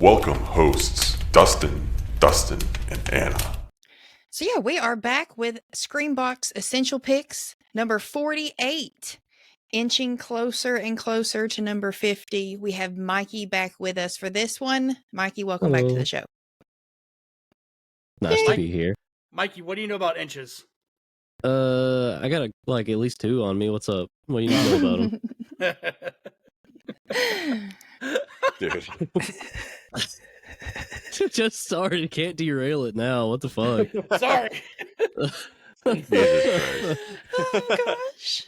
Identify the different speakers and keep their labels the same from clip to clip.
Speaker 1: Welcome, hosts Dustin, and Anna.
Speaker 2: So yeah, we are back with SCREAMBOX Essential Picks, number 48, inching closer and closer to number 50. We have Mikey back with us for this one. Mikey, welcome back to the show.
Speaker 3: Nice to be here.
Speaker 4: Mikey, what do you know about inches?
Speaker 3: I got at least 2 on me. What's up? What do you know about them?
Speaker 1: Dude.
Speaker 3: Just started. Can't derail it now. What the fuck?
Speaker 4: Sorry.
Speaker 1: Jesus Christ.
Speaker 2: Oh gosh.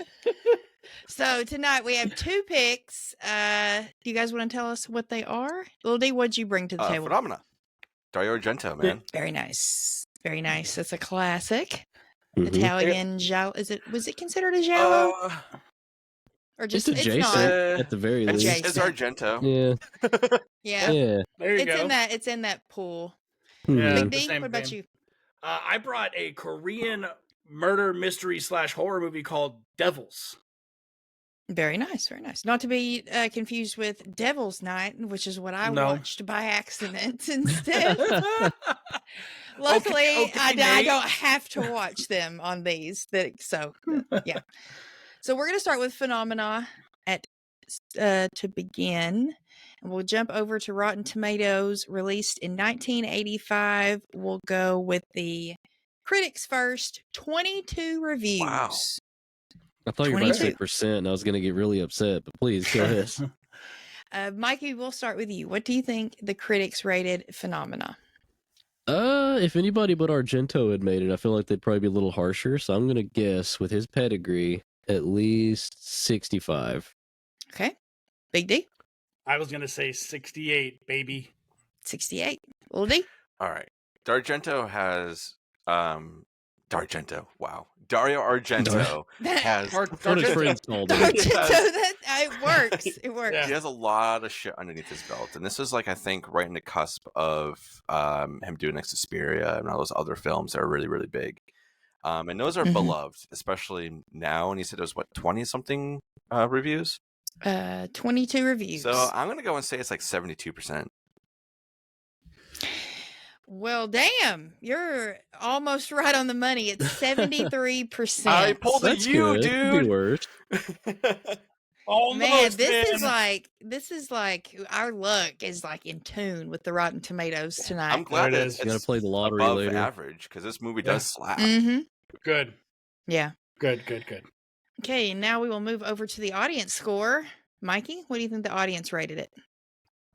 Speaker 2: So tonight we have 2 picks. Do you guys want to tell us what they are? Lil D, what'd you bring to the table?
Speaker 5: Phenomena. Dario Argento, man.
Speaker 2: Very nice. Very nice. That's a classic.
Speaker 3: Mhm.
Speaker 2: Italian giallo. Was it considered a giallo? Or just
Speaker 3: It's adjacent
Speaker 2: it's not.
Speaker 3: at the very least.
Speaker 5: It's Argento.
Speaker 3: Yeah.
Speaker 2: Yeah.
Speaker 3: Yeah.
Speaker 4: There you go.
Speaker 2: It's in that pool.
Speaker 4: Yeah.
Speaker 2: Big
Speaker 3: Mhm.
Speaker 2: D,
Speaker 4: same
Speaker 2: what about
Speaker 4: vein.
Speaker 2: you?
Speaker 4: I brought a Korean murder mystery / horror movie called Devils.
Speaker 2: Very nice, very nice. Not to be confused with Devil's Night, which is what I
Speaker 4: No.
Speaker 2: watched by accident instead. Luckily,
Speaker 4: Okay,
Speaker 2: I
Speaker 4: Nate.
Speaker 2: don't have to watch them on these. Yeah. So we're going to start with Phenomena to begin. And we'll jump over to Rotten Tomatoes, released in 1985. We'll go with the critics first. 22 reviews.
Speaker 5: Wow.
Speaker 3: I thought you were about to say
Speaker 2: 22.
Speaker 3: percent, and I was going to get really upset, but please go ahead.
Speaker 2: Mikey, we'll start with you. What do you think the critics rated Phenomena?
Speaker 3: If anybody but Argento had made it, I feel like they'd probably be a little harsher. So I'm going to guess, with his pedigree, at least 65.
Speaker 2: Okay. Big D?
Speaker 4: I was gonna say 68, baby.
Speaker 2: 68. Little D?
Speaker 5: All right. D'Argento has D'Argento. Wow. Dario Argento has
Speaker 3: What his friends called him.
Speaker 2: It works. It works.
Speaker 4: Yeah.
Speaker 5: he has a lot of shit underneath his belt. And this is like I think right in the cusp of him doing Suspiria and all those other films that are really, really big. And those are
Speaker 2: Mhm.
Speaker 5: beloved, especially now. And he said it was what, 20 something reviews?
Speaker 2: 22 reviews.
Speaker 5: So I'm gonna go and say it's like 72%.
Speaker 2: Well, damn. You're almost right on the money. It's 73%.
Speaker 5: I pulled a
Speaker 3: That's
Speaker 5: U,
Speaker 3: good. Could be worse.
Speaker 4: Almost,
Speaker 2: Man, this is like our luck is like in tune with the Rotten Tomatoes tonight.
Speaker 5: I'm glad
Speaker 4: There it
Speaker 5: that
Speaker 4: is.
Speaker 3: You gotta play the lottery
Speaker 5: above
Speaker 3: later.
Speaker 5: average because this movie
Speaker 4: Yeah.
Speaker 5: does slap.
Speaker 2: Mm-hmm.
Speaker 4: good.
Speaker 2: Yeah.
Speaker 4: Good.
Speaker 2: Okay, now we will move over to the audience score. Mikey, what do you think the audience rated it?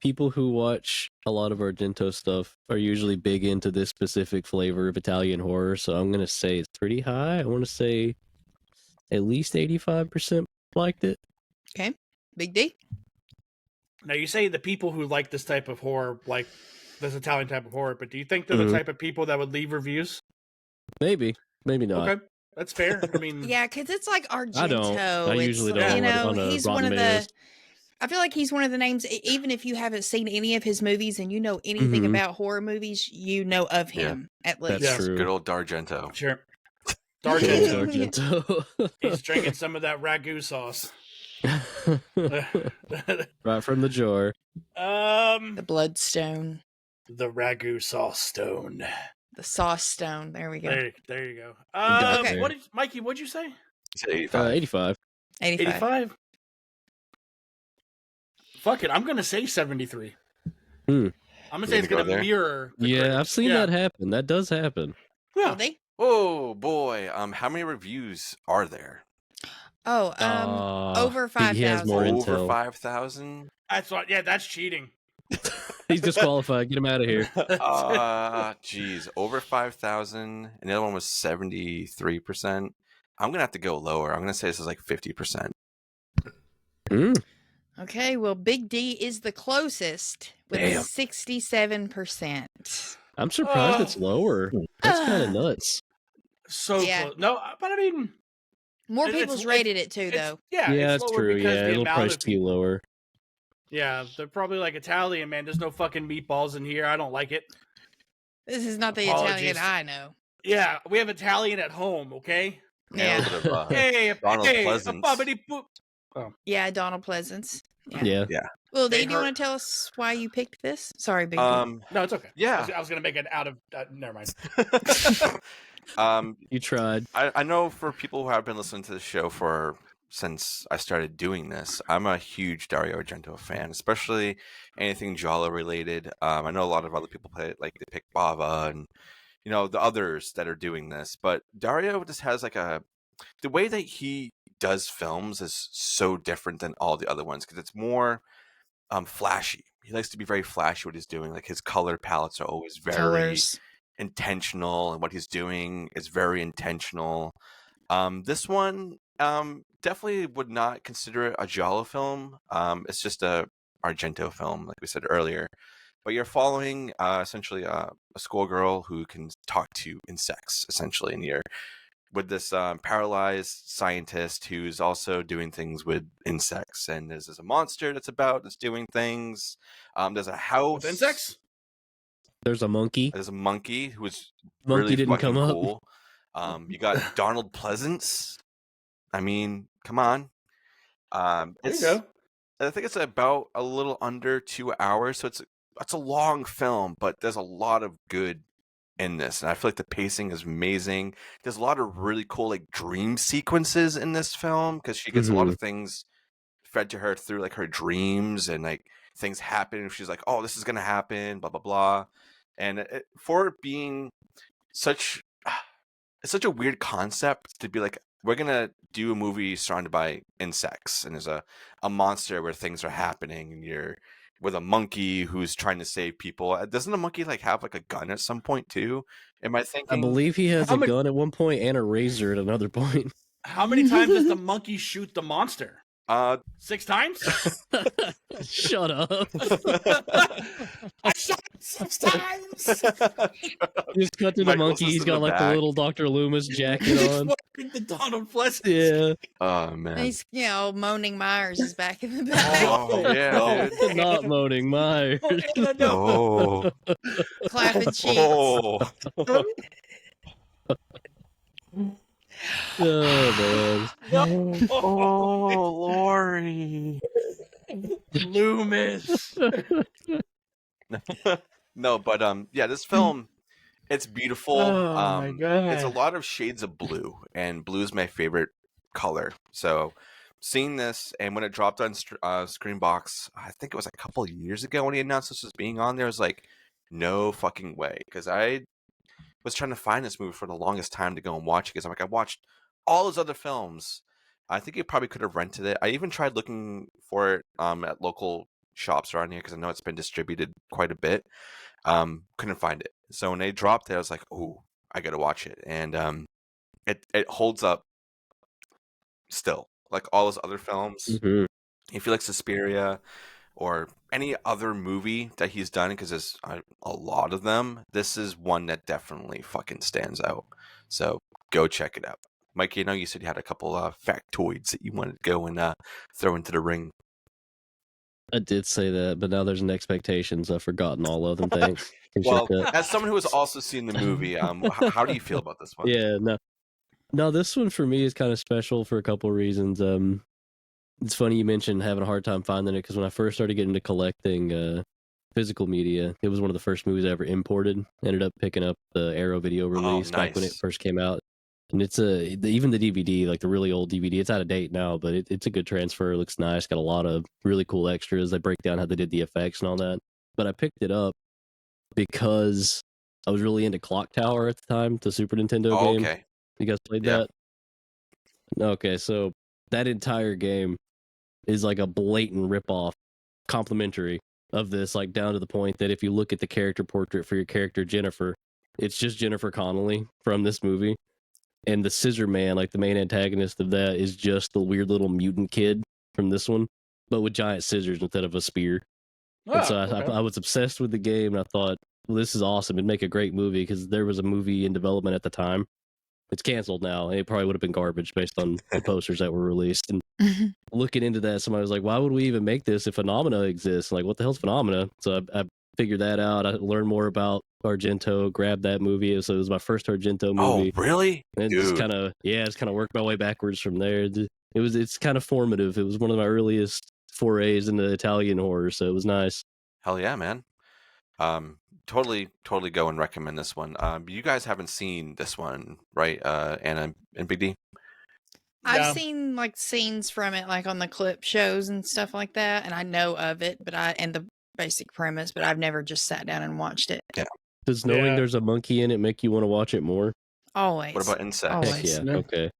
Speaker 3: People who watch a lot of Argento stuff are usually big into this specific flavor of Italian horror, so I'm going to say it's pretty high. I want to say at least 85% liked it.
Speaker 2: Okay. Big D?
Speaker 4: Now you say the people who like this type of horror, like this Italian type of horror, but do you think they're
Speaker 3: Mhm.
Speaker 4: the type of people that would leave reviews?
Speaker 3: Maybe not.
Speaker 4: Okay, that's fair. I mean,
Speaker 2: Yeah, because it's like Argento.
Speaker 3: I don't. I
Speaker 2: It's,
Speaker 3: usually
Speaker 4: don't
Speaker 2: you know,
Speaker 3: on a
Speaker 2: he's
Speaker 3: Rotten
Speaker 2: one of
Speaker 3: Tomatoes.
Speaker 2: I feel like he's one of the names, even if you haven't seen any of his movies and you know anything
Speaker 3: Mhm.
Speaker 2: about horror movies, you know of
Speaker 5: Yeah.
Speaker 2: him, at
Speaker 3: That's
Speaker 2: least.
Speaker 4: Yeah.
Speaker 3: true.
Speaker 5: Good old D'Argento.
Speaker 4: sure.
Speaker 3: Good old
Speaker 4: D'Argento.
Speaker 3: Argento.
Speaker 4: He's drinking some of that ragu sauce.
Speaker 3: Right from the jar.
Speaker 2: The Bloodstone,
Speaker 4: The ragu sauce stone.
Speaker 2: the Sauce Stone. There we go.
Speaker 4: There you go.
Speaker 3: got
Speaker 2: there.
Speaker 4: What did Mikey? What'd you say?
Speaker 5: It's 85.
Speaker 3: 85.
Speaker 2: 85.
Speaker 4: 85. Fuck it, I'm gonna say 73.
Speaker 3: Hmm.
Speaker 4: I'm gonna say it's
Speaker 5: Gonna
Speaker 4: gonna
Speaker 5: go there?
Speaker 4: mirror. the
Speaker 3: Yeah,
Speaker 4: critics.
Speaker 3: I've seen that happen. That does happen.
Speaker 4: Yeah.
Speaker 2: Will they?
Speaker 5: Oh boy. How many reviews are there?
Speaker 2: Oh, over
Speaker 3: He has
Speaker 2: 5,000.
Speaker 3: more
Speaker 5: Over
Speaker 3: intel.
Speaker 5: 5,000?
Speaker 4: That's what. Yeah, that's cheating.
Speaker 3: He's disqualified. Get him out of here.
Speaker 5: Geez, over 5,000. And the other one was 73%. I'm gonna have to go lower. I'm gonna say this is like 50%.
Speaker 2: Okay, well, Big D is the closest with
Speaker 3: Damn.
Speaker 2: 67%.
Speaker 3: I'm surprised
Speaker 4: Oh.
Speaker 3: it's lower. That's kind of nuts.
Speaker 4: So
Speaker 2: Yeah.
Speaker 4: close. No, but I mean,
Speaker 2: More
Speaker 4: It's-
Speaker 2: people's
Speaker 4: it's-
Speaker 2: rated it too,
Speaker 4: it's,
Speaker 2: though.
Speaker 4: yeah,
Speaker 3: Yeah,
Speaker 4: it's
Speaker 3: that's
Speaker 4: lower
Speaker 3: true.
Speaker 4: because
Speaker 3: Yeah,
Speaker 4: the
Speaker 3: it'll
Speaker 4: amount
Speaker 3: probably
Speaker 4: of
Speaker 3: be lower.
Speaker 4: yeah, they're probably like Italian, man. There's no fucking meatballs in here. I don't like it.
Speaker 2: This is not the
Speaker 4: Apologies.
Speaker 2: Italian I know.
Speaker 4: Yeah, we have Italian at home, okay?
Speaker 5: And a
Speaker 2: Yeah.
Speaker 5: little bit of,
Speaker 4: Hey,
Speaker 5: Donald
Speaker 4: hey,
Speaker 5: Pleasance.
Speaker 4: a bobbity boop.
Speaker 2: Yeah, Donald Pleasance. Yeah.
Speaker 3: Yeah.
Speaker 2: Well,
Speaker 5: They
Speaker 2: Dave, do you
Speaker 5: hurt-
Speaker 2: want to tell us why you picked this? Sorry, Big D.
Speaker 4: No, it's okay.
Speaker 5: Yeah.
Speaker 4: I was gonna make it out of. Never mind.
Speaker 3: You tried.
Speaker 5: I know for people who have been listening to the show since I started doing this, I'm a huge Dario Argento fan, especially anything Giallo related. I know a lot of other people play it, like they pick Bava and the others that are doing this, but Dario just has like the way that he does films is so different than all the other ones because it's more flashy. He likes to be very flashy what he's doing. Like his color palettes are always very
Speaker 2: Colors.
Speaker 5: intentional, and what he's doing is very intentional. This one definitely would not consider it a Giallo film. It's just a Argento film, like we said earlier. But you're following essentially a schoolgirl who can talk to insects, essentially, and you're with this paralyzed scientist who's also doing things with insects. And there's a monster that's doing things. There's a house.
Speaker 4: With insects?
Speaker 3: There's a monkey.
Speaker 5: There's a monkey who's
Speaker 3: Monkey
Speaker 5: really
Speaker 3: didn't
Speaker 5: fucking
Speaker 3: come up.
Speaker 5: cool. You got Donald Pleasance. I mean, come on.
Speaker 4: There you
Speaker 5: It's
Speaker 4: go.
Speaker 5: I think it's about a little under 2 hours, so it's a long film, but there's a lot of good in this, and I feel like the pacing is amazing. There's a lot of really cool like dream sequences in this film because she gets a lot of things fed to her through like her dreams, and like things happen, and she's like, "Oh, this is gonna happen," blah blah blah. And for it being it's such a weird concept to be like, we're gonna do a movie surrounded by insects, and there's a monster where things are happening, and you're with a monkey who's trying to save people. Doesn't the monkey like have like a gun at some point too? Am I
Speaker 3: I
Speaker 5: thinking?
Speaker 3: believe he has
Speaker 4: How
Speaker 3: a
Speaker 4: many-
Speaker 3: gun at one point and a razor at another point.
Speaker 4: How many times does the monkey shoot the monster? 6 times?
Speaker 3: Shut up.
Speaker 4: I shot him 6 times.
Speaker 3: Just cut to the
Speaker 5: Michael's
Speaker 3: monkey.
Speaker 5: just
Speaker 3: He's
Speaker 5: in
Speaker 3: got
Speaker 5: the
Speaker 3: like the
Speaker 5: back.
Speaker 3: little Dr. Loomis jacket
Speaker 4: He's
Speaker 3: on.
Speaker 4: fucking the Donald Pleasance.
Speaker 3: Yeah.
Speaker 5: Oh
Speaker 2: And
Speaker 5: man.
Speaker 2: he's, moaning Myers is back in the back,
Speaker 5: Oh yeah,
Speaker 4: No.
Speaker 5: dude.
Speaker 3: Not moaning Myers.
Speaker 4: Oh, Anna, no.
Speaker 5: Oh.
Speaker 2: clapping cheeks.
Speaker 5: Oh.
Speaker 3: Oh man.
Speaker 5: Oh, Lori.
Speaker 4: Loomis.
Speaker 5: No, but yeah, this film, it's beautiful.
Speaker 4: Oh, my God.
Speaker 5: It's a lot of shades of blue, and blue is my favorite color. So seeing this, and when it dropped on SCREAMBOX, I think it was a couple of years ago when he announced this was being on there, I was like, no fucking way, because I was trying to find this movie for the longest time to go and watch it, because I'm like, I watched all his other films. I think you probably could have rented it. I even tried looking for it at local shops around here because I know it's been distributed quite a bit. Couldn't find it. So when they dropped it, I was like, oh, I gotta watch it. And it holds up still. Like all his other films.
Speaker 3: Mhm.
Speaker 5: If you like Suspiria or any other movie that he's done, because there's a lot of them, this is one that definitely fucking stands out. So go check it out. Mike, I know you said you had a couple factoids that you wanted to go and throw into the ring.
Speaker 3: I did say that, but now there's an expectation, so I've forgotten all of them. Thanks. Appreciate
Speaker 5: Well,
Speaker 3: that.
Speaker 5: as someone who has also seen the movie, how do you feel about this one?
Speaker 3: Yeah, no, this one for me is kind of special for a couple of reasons. It's funny you mentioned having a hard time finding it because when I first started getting into collecting physical media, it was one of the first movies I ever imported. Ended up picking up the Arrow video release back when it
Speaker 5: nice.
Speaker 3: first came out, and it's even the DVD, like the really old DVD, it's out of date now, but it's a good transfer. It looks nice, got a lot of really cool extras. They break down how they did the effects and all that. But I picked it up because I was really into Clock Tower at the time, the Super Nintendo
Speaker 5: Oh,
Speaker 3: game.
Speaker 5: okay.
Speaker 3: You guys played
Speaker 5: Yeah.
Speaker 3: that? Okay, so that entire game is like a blatant ripoff, complimentary of this, like down to the point that if you look at the character portrait for your character Jennifer, it's just Jennifer Connelly from this movie. And the Scissor Man, like the main antagonist of that, is just the weird little mutant kid from this one, but with giant scissors instead of a spear. And so I was obsessed with the game, and I thought, well, this is awesome. It'd make a great movie because there was a movie in development at the time. It's canceled now, and it probably would have been garbage based on the posters that were released. And looking into that, somebody was like, why would we even make this if Phenomena exists? Like, what the hell's Phenomena? So I figured that out. I learned more about Argento, grabbed that movie. So it was my first Argento movie.
Speaker 5: Oh, really?
Speaker 3: And
Speaker 5: Dude.
Speaker 3: just kind of worked my way backwards from there. It's kind of formative. It was one of my earliest forays into Italian horror, so it was nice.
Speaker 5: Hell yeah, man. Totally go and recommend this one. You guys haven't seen this one, right? Anna and Big D?
Speaker 2: I've
Speaker 4: No.
Speaker 2: seen like scenes from it, like on the clip shows and stuff like that, and I know of it, and the basic premise, but I've never just sat down and watched it.
Speaker 3: Does knowing
Speaker 4: Yeah.
Speaker 3: there's a monkey in it make you want to watch it more?
Speaker 2: Always.
Speaker 5: What about Insect?
Speaker 2: Always.
Speaker 3: Heck yeah.
Speaker 4: No.
Speaker 3: Okay.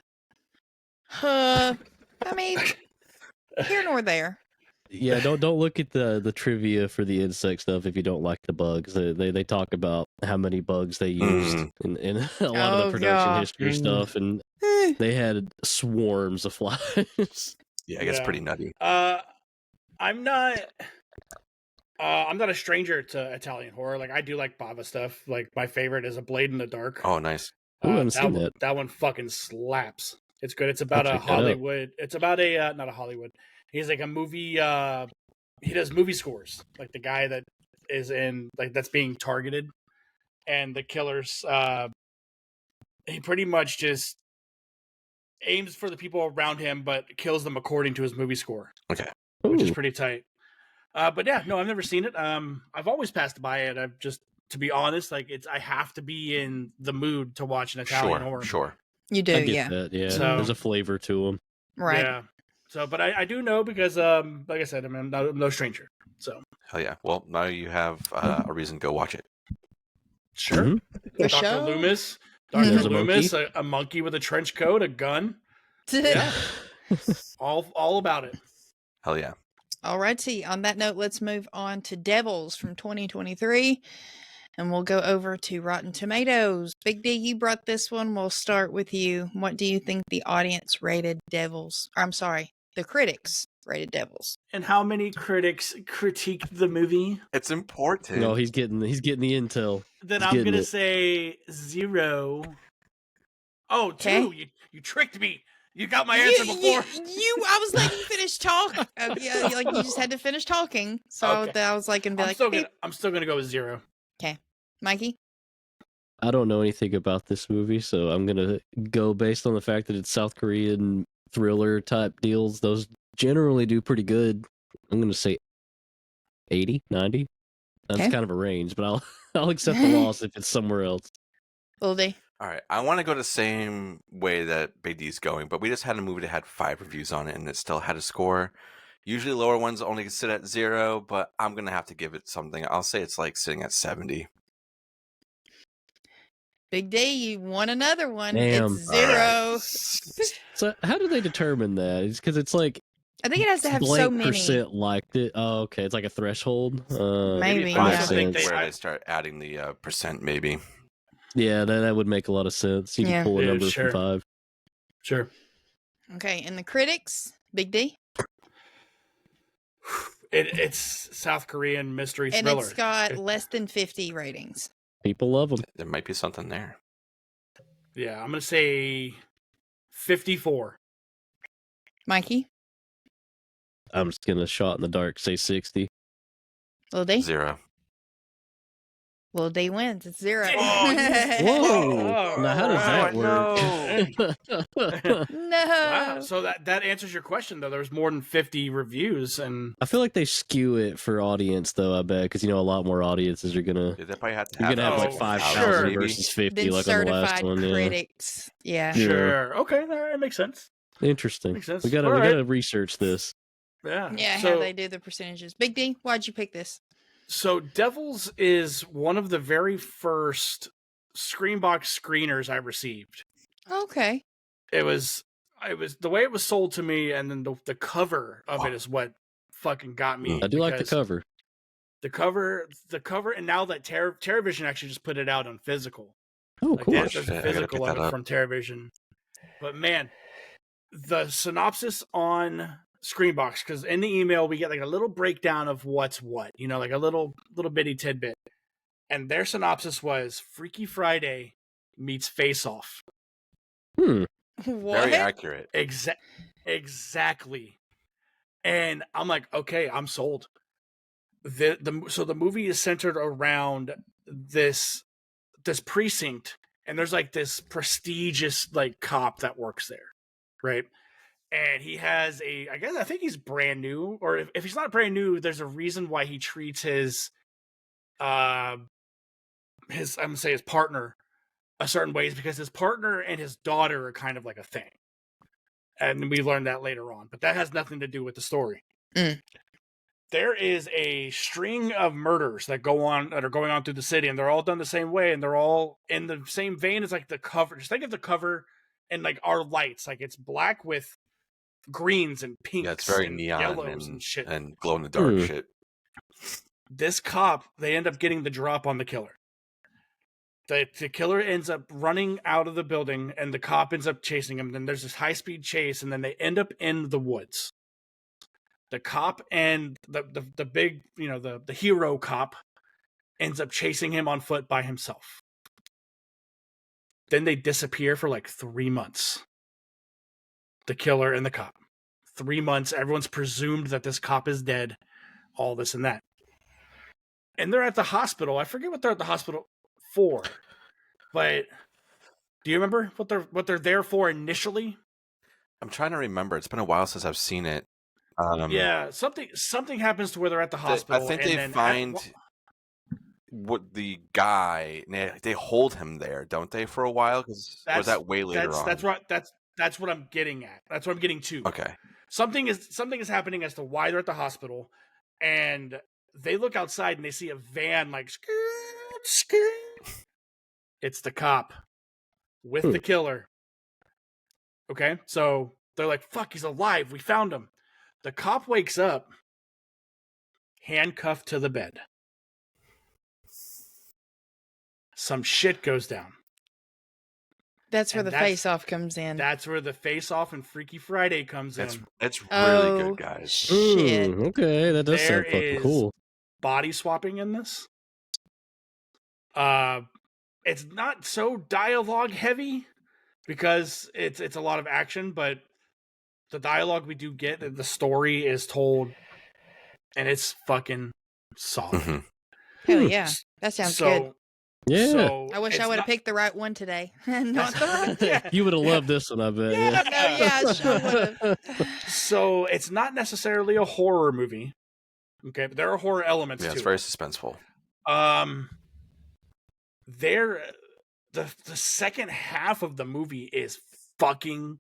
Speaker 2: I mean, here nor there.
Speaker 3: Yeah, don't look at the trivia for the insect stuff if you don't like the bugs. They talk about how many bugs they used in a lot of
Speaker 2: Oh,
Speaker 3: the production
Speaker 2: God.
Speaker 3: history stuff, and they had swarms of flies.
Speaker 5: Yeah, it gets
Speaker 4: Yeah.
Speaker 5: pretty nutty.
Speaker 4: I'm not a stranger to Italian horror. Like, I do like Bava stuff. Like, my favorite is A Blade in the Dark.
Speaker 5: Oh, nice.
Speaker 3: Ooh, I haven't seen that.
Speaker 4: That one fucking slaps. It's good. It's about
Speaker 3: I'll
Speaker 4: a
Speaker 3: check that out.
Speaker 4: Hollywood. It's about a not a Hollywood. He's like a movie. He does movie scores. Like the guy that is in like that's being targeted, and the killers. He pretty much just aims for the people around him, but kills them according to his movie score, which is
Speaker 3: Ooh.
Speaker 4: pretty tight. But yeah, no, I've never seen it. I've always passed by it. I've just, to be honest, like I have to be in the mood to watch an Italian horror.
Speaker 5: Sure.
Speaker 2: You do,
Speaker 3: I get
Speaker 2: yeah.
Speaker 3: that. Yeah,
Speaker 4: So-
Speaker 3: there's a flavor to them.
Speaker 2: Right.
Speaker 4: Yeah. So, but I do know because, like I said, I'm no stranger. So
Speaker 5: Hell yeah. Well, now you have a reason to go watch it.
Speaker 4: sure.
Speaker 3: Mhm.
Speaker 2: For
Speaker 4: Dr.
Speaker 2: sure.
Speaker 4: Loomis,
Speaker 2: There's
Speaker 4: Dr.
Speaker 3: a
Speaker 4: Loomis, a monkey with a trench coat, a gun, Yeah. all about it.
Speaker 5: Hell yeah.
Speaker 2: Alrighty. On that note, let's move on to Devils from 2023. And we'll go over to Rotten Tomatoes. Big D, you brought this one. We'll start with you. What do you think the audience rated Devils? Or, I'm sorry, the critics rated Devils.
Speaker 4: And how many critics critiqued the movie?
Speaker 5: It's important.
Speaker 3: No, he's getting the intel.
Speaker 4: Then
Speaker 3: He's
Speaker 4: I'm
Speaker 3: getting
Speaker 4: gonna
Speaker 3: it.
Speaker 4: say 0. Oh, 2.
Speaker 2: Okay.
Speaker 4: You tricked me. You got my answer before.
Speaker 2: I was letting you finish talking. Yeah, like you just had to finish talking. So
Speaker 4: Okay.
Speaker 2: I was like, and be like, "Beep."
Speaker 4: I'm still gonna go with 0.
Speaker 2: Mikey.
Speaker 3: I don't know anything about this movie, so I'm gonna go based on the fact that it's South Korean thriller type deals. Those generally do pretty good. I'm gonna say 80, 90. That's
Speaker 2: Okay.
Speaker 3: kind of a range, but I'll accept the loss if it's somewhere else.
Speaker 2: Lil D.
Speaker 5: All right. I want to go the same way that Big D's going, but we just had a movie that had 5 reviews on it and it still had a score. Usually lower ones only sit at 0, but I'm going to have to give it something. I'll say it's like sitting at 70.
Speaker 2: Big D, you won another one.
Speaker 3: Damn.
Speaker 2: It's 0.
Speaker 3: So how do they determine that? It's because it's like
Speaker 2: I think it has to have
Speaker 3: blank
Speaker 2: so many.
Speaker 3: percent liked it. Oh, okay. It's like a threshold.
Speaker 2: Maybe,
Speaker 3: that
Speaker 4: I
Speaker 3: makes
Speaker 4: also think
Speaker 3: sense.
Speaker 5: Where they start adding the percent, maybe.
Speaker 3: Yeah, that would make a lot of sense. You
Speaker 2: Yeah.
Speaker 3: can pull a
Speaker 4: Yeah,
Speaker 3: number
Speaker 4: sure.
Speaker 3: from 5.
Speaker 4: Sure.
Speaker 2: Okay, and the critics, Big D,
Speaker 4: It's South Korean mystery
Speaker 2: and
Speaker 4: thriller.
Speaker 2: it's got less than 50 ratings.
Speaker 3: People love them.
Speaker 5: There might be something there.
Speaker 4: Yeah, I'm gonna say 54.
Speaker 2: Mikey,
Speaker 3: I'm just gonna shot in the dark, say 60.
Speaker 2: Lil D,
Speaker 5: 0.
Speaker 2: Lil D wins. It's 0.
Speaker 4: Oh,
Speaker 3: Whoa!
Speaker 4: Oh,
Speaker 3: Now how does that work?
Speaker 2: No.
Speaker 4: Wow. So that answers your question though. There's more than 50 reviews, and
Speaker 3: I feel like they skew it for audience though. I bet because a lot more audiences are gonna
Speaker 5: They probably have to
Speaker 3: you're gonna have like
Speaker 4: Oh,
Speaker 3: 5,000
Speaker 4: sure.
Speaker 5: maybe.
Speaker 3: versus 50
Speaker 2: Then
Speaker 3: like on the last
Speaker 2: certified
Speaker 3: one. Yeah.
Speaker 2: critics. Yeah.
Speaker 3: Yeah.
Speaker 4: sure, okay, that makes sense.
Speaker 3: Interesting.
Speaker 4: Makes sense.
Speaker 3: We gotta
Speaker 4: All right.
Speaker 3: research this.
Speaker 4: Yeah,
Speaker 2: Yeah,
Speaker 4: So,
Speaker 2: how they do the percentages. Big D, why'd you pick this?
Speaker 4: so Devils is one of the very first SCREAMBOX screeners I received.
Speaker 2: Okay.
Speaker 4: It was the way it was sold to me, and then the cover of it is what fucking got me.
Speaker 3: I do like the
Speaker 4: because
Speaker 3: cover.
Speaker 4: The cover, and now that TerraVision actually just put it out on physical.
Speaker 3: Oh,
Speaker 4: Like
Speaker 3: cool.
Speaker 4: there's
Speaker 5: shit,
Speaker 4: a
Speaker 5: I gotta
Speaker 4: physical
Speaker 5: pick
Speaker 4: of
Speaker 5: that
Speaker 4: it
Speaker 5: up.
Speaker 4: from TerraVision. But man, the synopsis on SCREAMBOX, because in the email we get like a little breakdown of what's what, like a little bitty tidbit. And their synopsis was Freaky Friday meets Face Off.
Speaker 3: Hmm.
Speaker 2: What?
Speaker 5: Very accurate.
Speaker 4: Exactly. And I'm like, okay, I'm sold. So the movie is centered around this precinct, and there's like this prestigious like cop that works there, right? and he has I think he's brand new, or if he's not brand new, there's a reason why he treats his I'm gonna say his partner a certain way, is because his partner and his daughter are kind of like a thing. And we learned that later on, but that has nothing to do with the story. There is a string of murders that are going on through the city, and they're all done the same way, and they're all in the same vein as like the cover. Just think of the cover and like our lights, like it's black with greens and pinks.
Speaker 5: Yeah, it's very
Speaker 4: and
Speaker 5: neon
Speaker 4: yellows and shit.
Speaker 5: and glow in the dark shit.
Speaker 4: This cop, they end up getting the drop on the killer. The killer ends up running out of the building, and the cop ends up chasing him. Then there's this high-speed chase, and then they end up in the woods. The cop and the big, the hero cop ends up chasing him on foot by himself. Then they disappear for like 3 months. The killer and the cop. 3 months. Everyone's presumed that this cop is dead. All this and that. And they're at the hospital. I forget what they're at the hospital for, but do you remember what they're there for initially?
Speaker 5: I'm trying to remember. It's been a while since I've seen it.
Speaker 4: Yeah, something happens to where they're at the hospital.
Speaker 5: I think they find what the guy. They hold him there, don't they, for a while? Because was that way later on?
Speaker 4: That's right. That's what I'm getting at. That's what I'm getting to.
Speaker 5: Okay.
Speaker 4: Something is happening as to why they're at the hospital, and they look outside and they see a van like skirt, skirt. It's the cop with the killer. Okay, so they're like, "Fuck, he's alive. We found him." The cop wakes up, handcuffed to the bed. Some shit goes down.
Speaker 2: That's where the face-off comes in.
Speaker 4: That's where the face-off and Freaky Friday comes in.
Speaker 5: It's really good, guys.
Speaker 2: Shit.
Speaker 3: Okay, that does sound fucking cool.
Speaker 4: Body swapping in this. It's not so dialogue heavy because it's a lot of action, but the dialogue we do get, the story is told, and it's fucking solid.
Speaker 2: Hell yeah, that sounds good.
Speaker 3: Yeah.
Speaker 4: So
Speaker 2: I wish I would have picked the right one today. Not the one.
Speaker 4: Yeah.
Speaker 3: You would have loved this one, I bet.
Speaker 2: Yeah, no, yeah, I sure would have.
Speaker 4: So it's not necessarily a horror movie. Okay, but there are horror elements to it.
Speaker 5: It's very suspenseful.
Speaker 4: The second half of the movie is fucking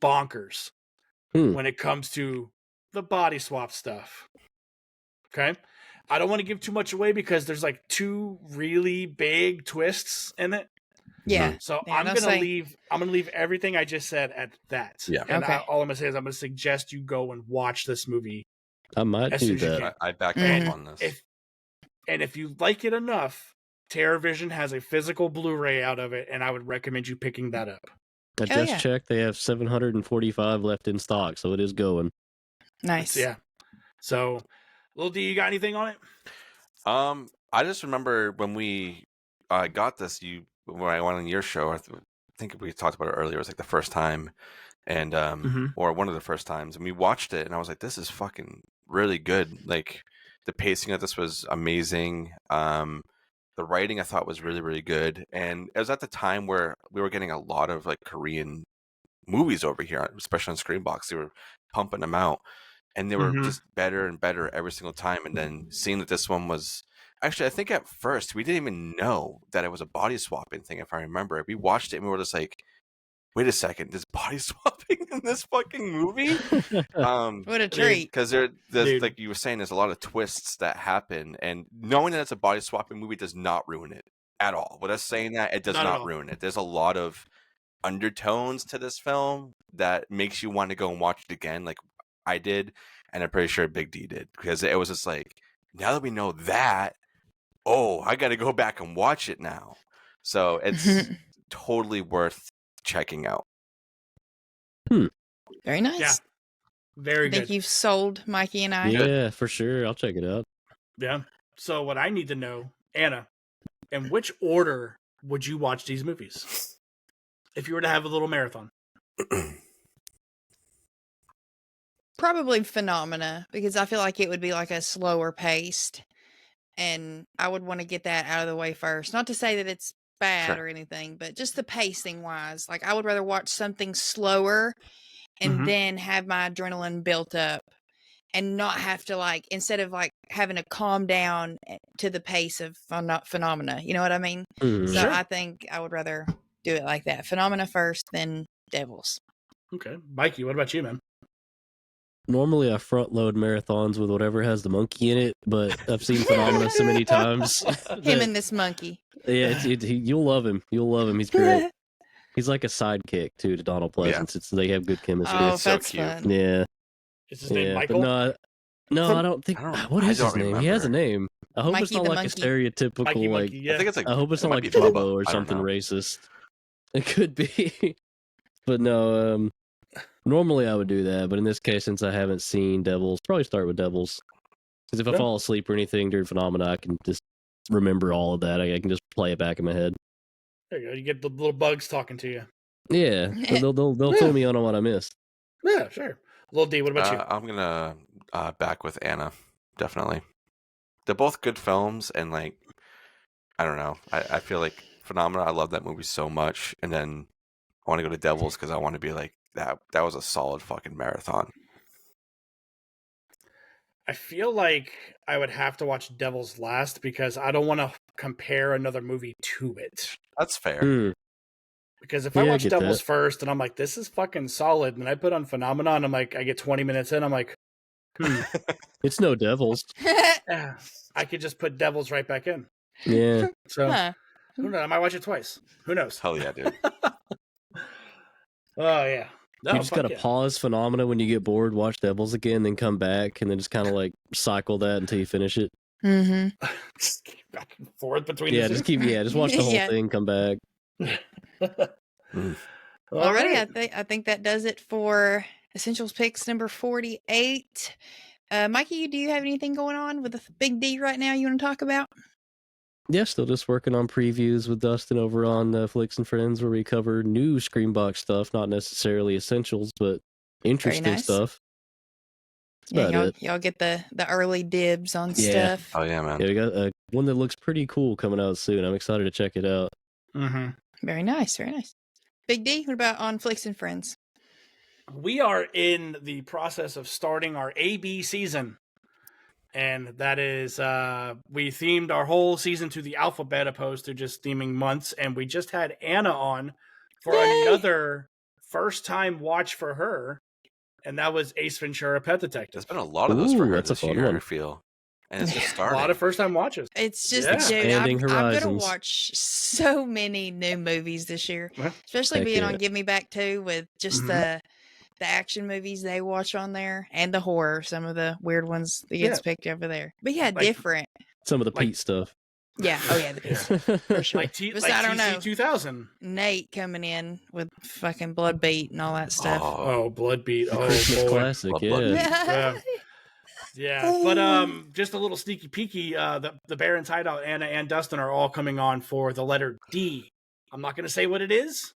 Speaker 4: bonkers when it comes to the body swap stuff. Okay? I don't want to give too much away because there's like 2 really big twists in it.
Speaker 2: Yeah.
Speaker 4: So I'm gonna leave everything I just said at that.
Speaker 5: Yeah.
Speaker 4: And
Speaker 2: Okay.
Speaker 4: all I'm gonna say is I'm gonna suggest you go and watch this movie.
Speaker 3: I might do that.
Speaker 5: I back up on this.
Speaker 4: If you like it enough, TerrorVision has a physical Blu-ray out of it, and I would recommend you picking that up.
Speaker 3: I just checked. They have 745 left in stock, so it is going.
Speaker 2: Nice.
Speaker 4: Yeah. So, Lil D, you got anything on it?
Speaker 5: I just remember when we got this, when I went on your show, I think we talked about it earlier. It was like the first time, and or one of the first times, and we watched it, and I was like, "This is fucking really good." Like the pacing of this was amazing. The writing I thought was really, really good, and it was at the time where we were getting a lot of like Korean movies over here, especially on SCREAMBOX. They were pumping them out, and they were just better and better every single time. And then seeing that this one was actually, I think at first we didn't even know that it was a body swapping thing. If I remember, we watched it and we were just like, "Wait a second, there's body swapping in this fucking movie?"
Speaker 2: What a treat!
Speaker 5: Because there's like you were saying, there's a lot of twists that happen, and knowing that it's a body swapping movie does not ruin it at all. With us saying that, it does not ruin it. There's a lot of undertones to this film that makes you want to go and watch it again, like I did, and I'm pretty sure Big D did, because it was just like, now that we know that, I got to go back and watch it now. So it's totally worth checking out.
Speaker 2: Very nice.
Speaker 4: Yeah. Very good.
Speaker 2: I think you've sold Mikey and I.
Speaker 3: Yeah, for sure. I'll check it out.
Speaker 4: Yeah. So what I need to know, Anna, in which order would you watch these movies if you were to have a little marathon?
Speaker 2: Probably Phenomena, because I feel like it would be like a slower paced, and I would want to get that out of the way first. Not to say that it's bad or anything, but just the pacing wise, like I would rather watch something slower and
Speaker 4: Mhm.
Speaker 2: then have my adrenaline built up and not have to like, instead of like having to calm down to the pace of Phenomena. You know what I mean?
Speaker 3: Mhm.
Speaker 2: So
Speaker 4: Sure.
Speaker 2: I think I would rather do it like that. Phenomena first, then Devils.
Speaker 4: Okay. Mikey, what about you, man?
Speaker 3: Normally, I front load marathons with whatever has the monkey in it, but I've seen Phenomena so many times.
Speaker 2: Him
Speaker 3: that-
Speaker 2: and this monkey.
Speaker 3: yeah, you'll love him. You'll love him. He's great. He's like a sidekick too to Donald Pleasance. They have good chemistry.
Speaker 2: Oh,
Speaker 5: It's so
Speaker 2: that's
Speaker 5: cute.
Speaker 2: fun.
Speaker 3: Yeah,
Speaker 4: Is his name
Speaker 3: yeah.
Speaker 4: Michael?
Speaker 3: But no,
Speaker 4: From-
Speaker 3: I don't think.
Speaker 5: I don't-
Speaker 3: What
Speaker 5: I
Speaker 3: is his
Speaker 5: don't
Speaker 3: name? He has a
Speaker 5: remember.
Speaker 3: name. I hope it's
Speaker 2: Mikey
Speaker 3: not
Speaker 2: the
Speaker 3: like
Speaker 2: monkey.
Speaker 3: a stereotypical
Speaker 4: Mikey
Speaker 3: like.
Speaker 4: Monkey, yeah.
Speaker 5: I think it's like.
Speaker 3: I hope it's
Speaker 5: it
Speaker 3: not
Speaker 5: might
Speaker 3: like
Speaker 5: be Bubba.
Speaker 3: Bobo or
Speaker 5: I don't
Speaker 3: something
Speaker 5: know.
Speaker 3: racist. It could be, but no. Normally I would do that, but in this case, since I haven't seen Devils, probably start with Devils. Because if I
Speaker 4: Yeah.
Speaker 3: fall asleep or anything during Phenomena, I can just remember all of that. I can just play it back in my head.
Speaker 4: There you go. You get the little bugs talking to you.
Speaker 3: Yeah, they'll fill me in on what I missed.
Speaker 4: Yeah, sure. Little D, what about you?
Speaker 5: I'm gonna back with Anna. Definitely. They're both good films, and like, I don't know. I feel like Phenomena. I love that movie so much, and then I want to go to Devils because I want to be like that. That was a solid fucking marathon.
Speaker 4: I feel like I would have to watch Devils last because I don't want to compare another movie to it.
Speaker 5: That's fair.
Speaker 3: Hmm.
Speaker 4: Because if I
Speaker 3: Yeah, I
Speaker 4: watch
Speaker 3: get
Speaker 4: Devils
Speaker 3: that.
Speaker 4: first and I'm like, this is fucking solid, and I put on Phenomenon, I'm like, I get 20 minutes in, I'm like,
Speaker 3: It's no Devils.
Speaker 4: eh, I could just put Devils right back in.
Speaker 3: Yeah,
Speaker 4: So,
Speaker 2: Huh.
Speaker 4: who knows? I might watch it twice. Who knows?
Speaker 5: Hell yeah, dude.
Speaker 4: Oh, yeah. No,
Speaker 3: you just
Speaker 4: fuck
Speaker 3: gotta
Speaker 4: yeah.
Speaker 3: pause Phenomena when you get bored, watch Devils again, then come back, and then just kind of like cycle that until you finish it.
Speaker 2: Mm-hmm.
Speaker 4: Just keep back and forth between
Speaker 3: Yeah,
Speaker 4: the
Speaker 3: just
Speaker 4: two.
Speaker 3: just watch the whole
Speaker 2: Yeah.
Speaker 3: thing, come back.
Speaker 5: Mm.
Speaker 4: All
Speaker 2: Alrighty,
Speaker 4: right.
Speaker 2: I think that does it for Essentials Picks number 48. Mikey, do you have anything going on with the Big D right now you want to talk about?
Speaker 3: Yeah, still just working on previews with Dustin over on Flicks and Friends, where we cover new Screambox stuff, not necessarily essentials, but interesting
Speaker 2: nice.
Speaker 3: stuff. That's
Speaker 2: Yeah,
Speaker 3: about it.
Speaker 2: y'all get the early dibs on
Speaker 3: Yeah.
Speaker 2: stuff.
Speaker 5: Oh yeah, man.
Speaker 3: Yeah, we got one that looks pretty cool coming out soon. I'm excited to check it out.
Speaker 4: Mm-hmm.
Speaker 2: Very nice, very nice. Big D, what about on Flicks and Friends?
Speaker 4: We are in the process of starting our AB season. And that is, we themed our whole season to the alphabet opposed to just theming months. And we just had Anna on for
Speaker 2: Yay!
Speaker 4: another first time watch for her. And that was Ace Ventura Pet Detective.
Speaker 5: There's been a lot of those for
Speaker 3: Ooh,
Speaker 5: her
Speaker 3: that's a
Speaker 5: this
Speaker 3: fun
Speaker 5: year.
Speaker 3: one.
Speaker 5: I feel, and it's just
Speaker 4: A
Speaker 5: starting.
Speaker 4: lot of first time watches.
Speaker 2: It's just,
Speaker 4: Yeah.
Speaker 2: dude,
Speaker 3: Expanding
Speaker 2: I'm going to
Speaker 3: horizons.
Speaker 2: watch so many new movies this year,
Speaker 4: Well,
Speaker 2: especially
Speaker 3: Heck
Speaker 2: being
Speaker 3: yeah.
Speaker 2: on Give Me Back 2 with just
Speaker 4: Mhm.
Speaker 2: the action movies they watch on there and the horror, some of the weird ones that gets picked over there. But yeah,
Speaker 4: Like-
Speaker 2: different.
Speaker 3: Some of the
Speaker 4: Like-
Speaker 3: Pete stuff.
Speaker 2: Yeah. Oh, yeah. The
Speaker 3: yeah,
Speaker 2: for sure.
Speaker 4: Like,
Speaker 2: But
Speaker 4: like
Speaker 2: I don't
Speaker 4: TC
Speaker 2: know.
Speaker 4: 2000.
Speaker 2: Nate coming in with fucking Blood Beat and all that stuff.
Speaker 5: Oh,
Speaker 4: Oh, Blood Beat. Oh,
Speaker 3: Christmas
Speaker 4: boy.
Speaker 3: classic.
Speaker 5: Love
Speaker 3: Yeah.
Speaker 5: Blood Beat.
Speaker 4: Yeah. Yeah, but just a little sneaky peeky. The Barons Hideout, Anna and Dustin are all coming on for the letter D. I'm not going to say what it is,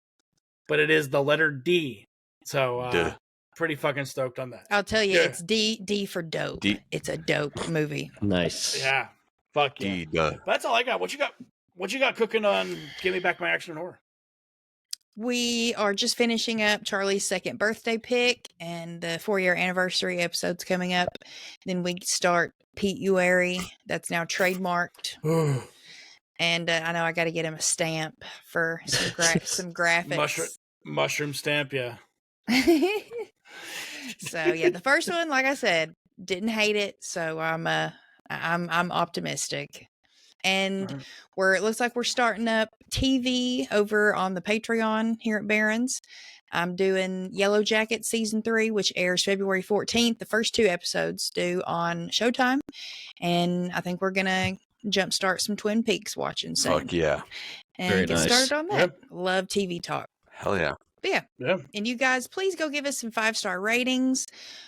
Speaker 4: but it is the letter D. So
Speaker 5: Duh.
Speaker 4: pretty fucking stoked on that.
Speaker 2: I'll tell you,
Speaker 4: Yeah.
Speaker 2: it's D for dope.
Speaker 5: D.
Speaker 2: It's a dope movie.
Speaker 3: Nice.
Speaker 4: Yeah, fuck yeah.
Speaker 5: D, duh.
Speaker 4: But that's all I got. What you got? What you got cooking on? Give me back my action and horror.
Speaker 2: We are just finishing up Charlie's second birthday pick, and the 4-year anniversary episode's coming up. Then we start Pete Uary. That's now trademarked. And I know I got to get him a stamp for some graphics.
Speaker 4: Mushroom stamp, yeah.
Speaker 2: So yeah, the first one, like I said, didn't hate it. So I'm optimistic. And
Speaker 4: Alright.
Speaker 2: it looks like we're starting up TV over on the Patreon here at Barron's. I'm doing Yellow Jacket season 3, which airs February 14th. The first 2 episodes due on Showtime, and I think we're gonna jumpstart some Twin Peaks watching soon.
Speaker 5: Fuck yeah.
Speaker 2: And
Speaker 3: Very
Speaker 2: get
Speaker 3: nice.
Speaker 2: started on that. Love TV talk.
Speaker 5: Hell yeah.
Speaker 2: But yeah.
Speaker 4: Yeah.
Speaker 2: And you guys, please go give us some 5-star ratings.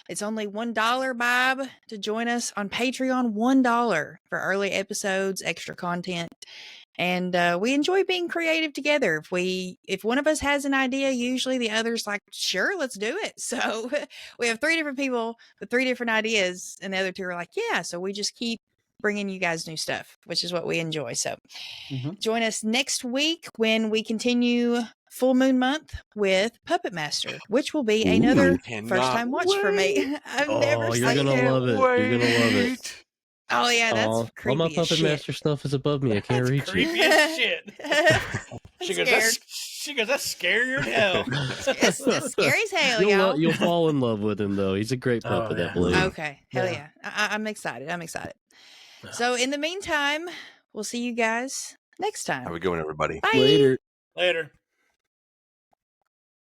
Speaker 2: It's only $1, Bob, to join us on Patreon. $1 for early episodes, extra content. And we enjoy being creative together. If one of us has an idea, usually the other's like, sure, let's do it. So we have 3 different people with 3 different ideas, and the other 2 are like, yeah. So we just keep bringing you guys new stuff, which is what we enjoy. So
Speaker 4: Mhm.
Speaker 2: join us next week when we continue Full Moon Month with Puppet Master, which will be another
Speaker 5: Cannot
Speaker 2: first time watch for me. I've never
Speaker 3: Oh,
Speaker 2: seen
Speaker 3: you're gonna
Speaker 2: it.
Speaker 3: love it. You're gonna love it.
Speaker 2: Oh yeah, that's
Speaker 3: All
Speaker 2: creepy
Speaker 3: my
Speaker 2: as
Speaker 3: Puppet
Speaker 2: shit.
Speaker 3: Master stuff is above me. I can't
Speaker 4: That's
Speaker 3: reach it.
Speaker 4: creepy as shit.
Speaker 2: I'm
Speaker 4: She goes,
Speaker 2: scared.
Speaker 4: that's scarier than hell.
Speaker 2: It's scary as hell,
Speaker 3: You'll,
Speaker 2: y'all.
Speaker 3: you'll fall in love with him though. He's a great
Speaker 4: Oh,
Speaker 3: puppet,
Speaker 4: yeah.
Speaker 3: that blade.
Speaker 2: Okay, hell yeah. I'm excited. I'm excited. So in the meantime, we'll see you guys next time.
Speaker 5: How we going, everybody?
Speaker 2: Bye.
Speaker 3: Later.
Speaker 4: Later.